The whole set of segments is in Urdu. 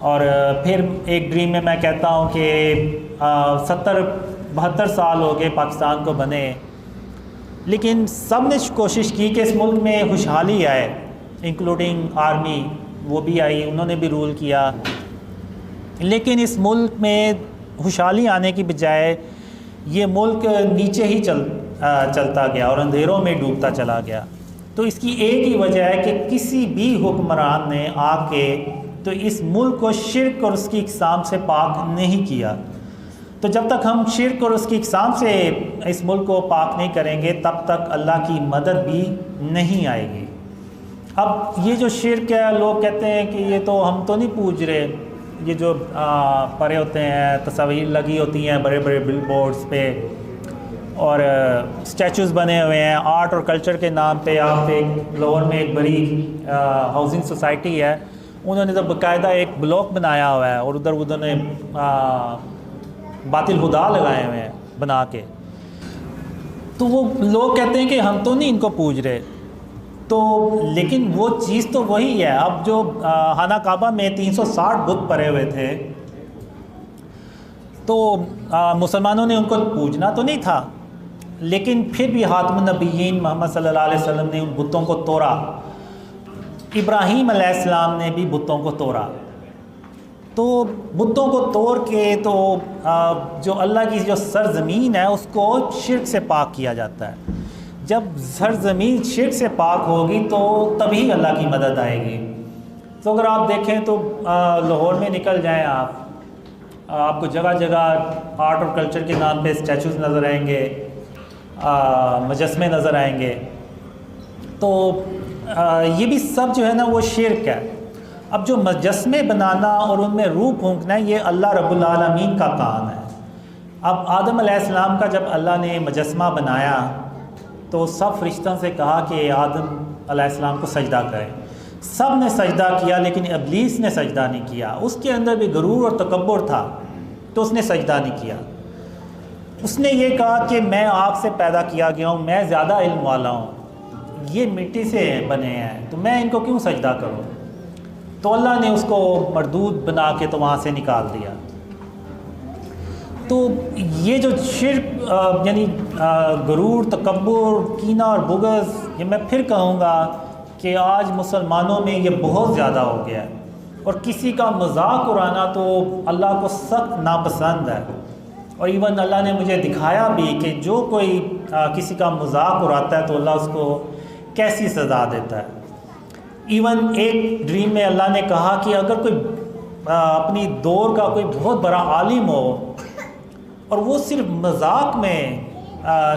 اور پھر ایک ڈریم میں کہتا ہوں کہ 70-72 سال ہو گئے پاکستان کو بنے، لیکن سب نے کوشش کی کہ اس ملک میں خوشحالی آئے، انکلوڈنگ آرمی، وہ بھی آئی، انہوں نے بھی رول کیا، لیکن اس ملک میں خوشحالی آنے کی بجائے یہ ملک نیچے ہی چلتا گیا اور اندھیروں میں ڈوبتا چلا گیا۔ تو اس کی ایک ہی وجہ ہے کہ کسی بھی حکمران نے آ کے تو اس ملک کو شرک اور اس کی اقسام سے پاک نہیں کیا۔ تو جب تک ہم شرک اور اس کی اقسام سے اس ملک کو پاک نہیں کریں گے تب تک اللہ کی مدد بھی نہیں آئے گی۔ اب یہ جو شرک ہے، لوگ کہتے ہیں کہ یہ تو ہم تو نہیں پوج رہے، یہ جو پڑے ہوتے ہیں، تصاویر لگی ہوتی ہیں بڑے بڑے بل بورڈز پہ اور اسٹیچوز بنے ہوئے ہیں آرٹ اور کلچر کے نام پہ۔ آپ ایک لاہور میں ایک بڑی ہاؤسنگ سوسائٹی ہے، انہوں نے تو باقاعدہ ایک بلاک بنایا ہوا ہے اور ادھر نے باطل خدا لگائے ہوئے ہیں بنا کے۔ تو وہ لوگ کہتے ہیں کہ ہم تو نہیں ان کو پوج رہے، تو لیکن وہ چیز تو وہی ہے۔ اب جو خانہ کعبہ میں 360 بت پڑے ہوئے تھے، تو مسلمانوں نے ان کو پوجنا تو نہیں تھا، لیکن پھر بھی خاتم النبیین محمد صلی اللہ علیہ وسلم نے ان بتوں کو توڑا، ابراہیم علیہ السلام نے بھی بتوں کو توڑا۔ تو بتوں کو توڑ کے تو جو اللہ کی جو سرزمین ہے اس کو شرک سے پاک کیا جاتا ہے۔ جب سرزمین شرک سے پاک ہوگی تو تبھی اللہ کی مدد آئے گی۔ تو اگر آپ دیکھیں تو لاہور میں نکل جائیں آپ کو جگہ جگہ آرٹ اور کلچر کے نام پہ اسٹیچوز نظر آئیں گے، مجسمے نظر آئیں گے۔ تو یہ بھی سب جو ہے نا وہ شرک ہے۔ اب جو مجسمے بنانا اور ان میں روح پھونکنا ہے، یہ اللہ رب العالمین کا کام ہے۔ اب آدم علیہ السلام کا جب اللہ نے مجسمہ بنایا تو سب فرشتوں سے کہا کہ آدم علیہ السلام کو سجدہ کریں، سب نے سجدہ کیا، لیکن ابلیس نے سجدہ نہیں کیا۔ اس کے اندر بھی غرور اور تکبر تھا تو اس نے سجدہ نہیں کیا۔ اس نے یہ کہا کہ میں آگ سے پیدا کیا گیا ہوں، میں زیادہ علم والا ہوں، یہ مٹی سے بنے ہیں تو میں ان کو کیوں سجدہ کروں؟ تو اللہ نے اس کو مردود بنا کے تو وہاں سے نکال دیا۔ تو یہ جو شرک یعنی غرور، تکبر، کینہ اور بغض، یہ میں پھر کہوں گا کہ آج مسلمانوں میں یہ بہت زیادہ ہو گیا ہے، اور کسی کا مذاق اڑانا تو اللہ کو سخت ناپسند ہے۔ اور ایون اللہ نے مجھے دکھایا بھی کہ جو کوئی کسی کا مذاق اڑاتا ہے تو اللہ اس کو کیسی سزا دیتا ہے۔ ایون ایک ڈریم میں اللہ نے کہا کہ اگر کوئی اپنی دور کا کوئی بہت بڑا عالم ہو اور وہ صرف مذاق میں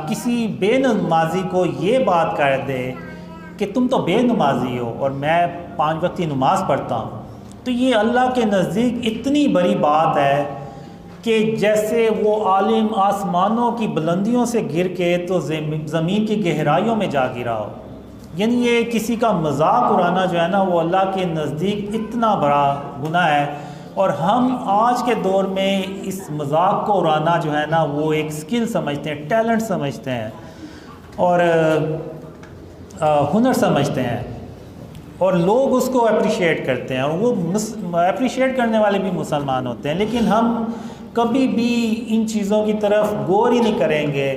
کسی بے نمازی کو یہ بات کر دے کہ تم تو بے نمازی ہو اور میں 5 وقت کی نماز پڑھتا ہوں، تو یہ اللہ کے نزدیک اتنی بڑی بات ہے کہ جیسے وہ عالم آسمانوں کی بلندیوں سے گر کے تو زمین کی گہرائیوں میں جا گرا ہو۔ یعنی یہ کسی کا مذاق اڑانا جو ہے نا وہ اللہ کے نزدیک اتنا بڑا گناہ ہے، اور ہم آج کے دور میں اس مذاق کو اڑانا جو ہے نا وہ ایک سکل سمجھتے ہیں، ٹیلنٹ سمجھتے ہیں اور ہنر سمجھتے ہیں، اور لوگ اس کو اپریشیٹ کرتے ہیں، اور وہ اپریشیٹ کرنے والے بھی مسلمان ہوتے ہیں۔ لیکن ہم کبھی بھی ان چیزوں کی طرف غور ہی نہیں کریں گے